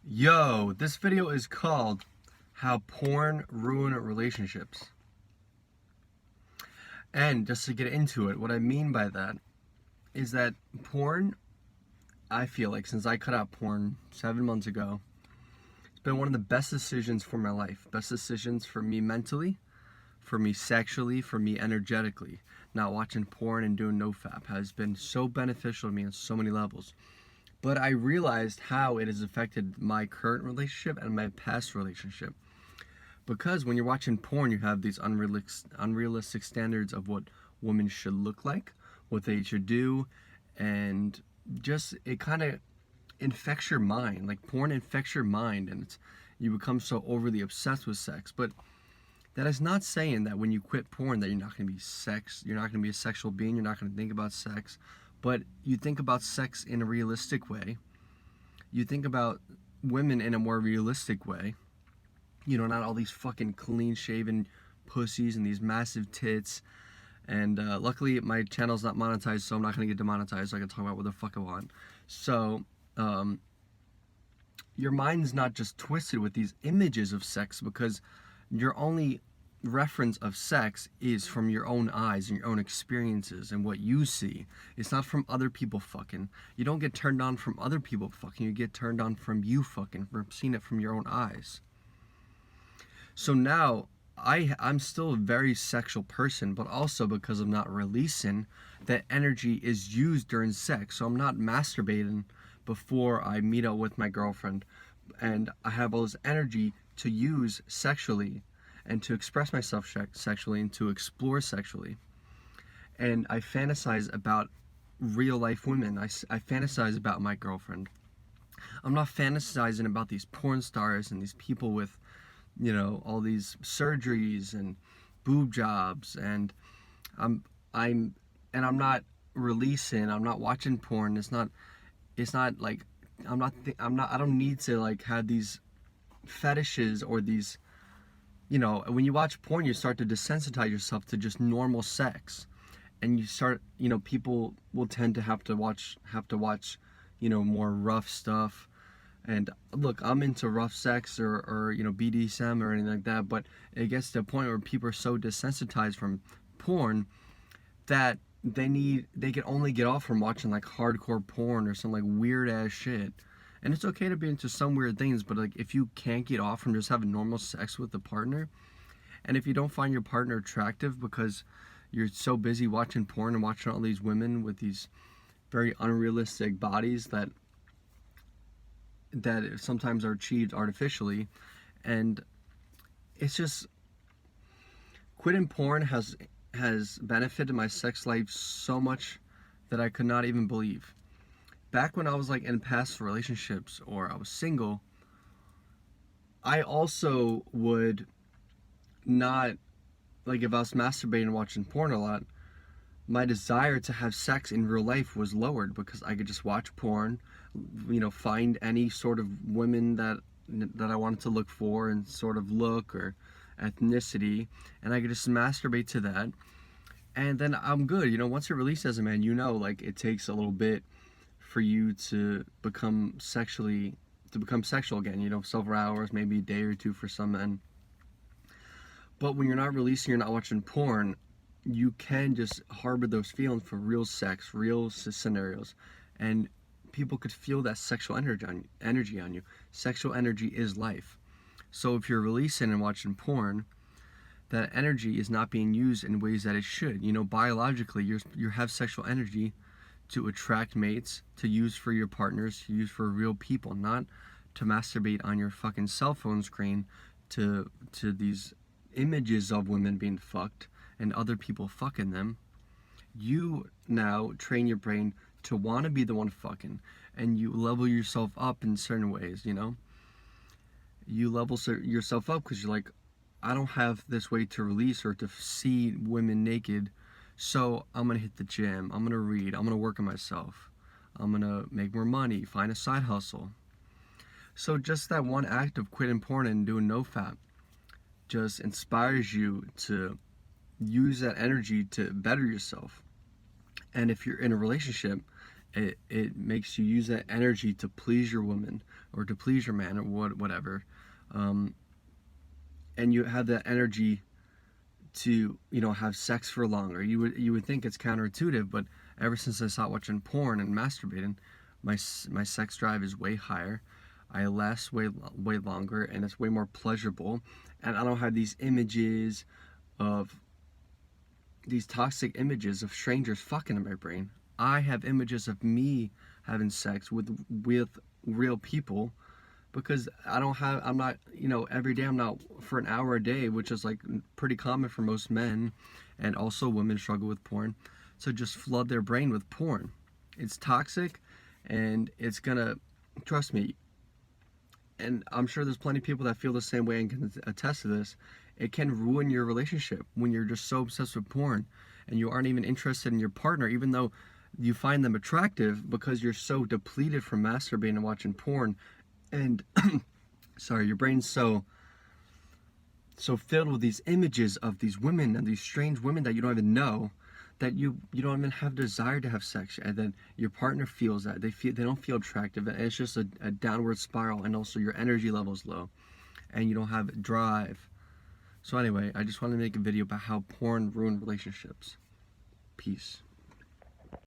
Yo, this video is called How Porn Ruined Relationships. And just to get into it, what I mean by that is that porn, I feel like since I cut out porn 7 months ago, it's been one of the best decisions for my life. Best decisions for me mentally, for me sexually, for me energetically. Not watching porn and doing nofap has been so beneficial to me on so many levels. But I realized how it has affected my current relationship and my past relationship. Because when you're watching porn, you have these unrealistic standards of what women should look like, what they should do, and just it kind of infects your mind. Like porn infects your mind, and you become so overly obsessed with sex. But that is not saying that when you quit porn that you're not going to be you're not going to be a sexual being, you're not going to think about sex, but you think about sex in a realistic way. You think about women in a more realistic way. You know, not all these fucking clean shaven pussies and these massive tits. And luckily my channel's not monetized, so I'm not going to get demonetized, so I can talk about what the fuck I want. So your mind's not just twisted with these images of sex, because your only reference of sex is from your own eyes and your own experiences and what you see. It's not from other people fucking. You don't get turned on from other people fucking. You get turned on from you fucking, from seeing it from your own eyes. So now I'm still a very sexual person, but also because I'm not releasing, that energy is used during sex. So I'm not masturbating before I meet up with my girlfriend, and I have all this energy to use sexually and to express myself sexually and to explore sexually. And I fantasize about real life women. I fantasize about my girlfriend. I'm not fantasizing about these porn stars and these people with, you know, all these surgeries and boob jobs, and I'm not releasing, I'm not watching porn. It's not like I don't need to like have these fetishes or these, you know, when you watch porn you start to desensitize yourself to just normal sex, and you start, you know, people will tend to have to watch, you know, more rough stuff. And look, I'm into rough sex or you know, BDSM or anything like that, but it gets to a point where people are so desensitized from porn that they can only get off from watching like hardcore porn or some like weird ass shit. And it's okay to be into some weird things, but like if you can't get off from just having normal sex with a partner, and if you don't find your partner attractive because you're so busy watching porn and watching all these women with these very unrealistic bodies that sometimes are achieved artificially, and it's just, quitting porn has benefited my sex life so much that I could not even believe. Back when I was like in past relationships or I was single, I also would not, like, if I was masturbating and watching porn a lot, my desire to have sex in real life was lowered because I could just watch porn, you know, find any sort of women that I wanted to look for and sort of look or ethnicity, and I could just masturbate to that, and then I'm good. You know, once you're released as a man, you know, like it takes a little bit for you to become sexual again. You know, several hours, maybe a day or two for some men. But when you're not releasing, you're not watching porn, you can just harbor those feelings for real sex, real scenarios, and people could feel that sexual energy on you. Sexual energy is life. So if you're releasing and watching porn, that energy is not being used in ways that it should. You know, biologically, you have sexual energy to attract mates, to use for your partners, to use for real people, not to masturbate on your fucking cell phone screen to these images of women being fucked and other people fucking them. You now train your brain to want to be the one fucking, and you level yourself up in certain ways. You know, you level yourself up because you're like, I don't have this way to release or to see women naked, so I'm gonna hit the gym, I'm gonna read, I'm gonna work on myself, I'm gonna make more money, find a side hustle. So just that one act of quitting porn and doing nofap just inspires you to use that energy to better yourself. And if you're in a relationship It makes you use that energy to please your woman or to please your man or whatever, and you have that energy to, you know, have sex for longer. You would think it's counterintuitive, but ever since I stopped watching porn and masturbating, my sex drive is way higher. I last way longer, and it's way more pleasurable. And I don't have these images of these toxic images of strangers fucking in my brain. I have images of me having sex with real people, because I'm not, you know, every day I'm not for an hour a day, which is like pretty common for most men, and also women struggle with porn. So just flood their brain with porn. It's toxic, and it's gonna, trust me, and I'm sure there's plenty of people that feel the same way and can attest to this. It can ruin your relationship when you're just so obsessed with porn and you aren't even interested in your partner, even though you find them attractive, because you're so depleted from masturbating and watching porn. And sorry, your brain's so filled with these images of these women and these strange women that you don't even know, that you don't even have desire to have sex, and then your partner feels that they don't feel attractive, and it's just a downward spiral, and also your energy level's low and you don't have drive. So anyway, I just want to make a video about how porn ruined relationships. Peace.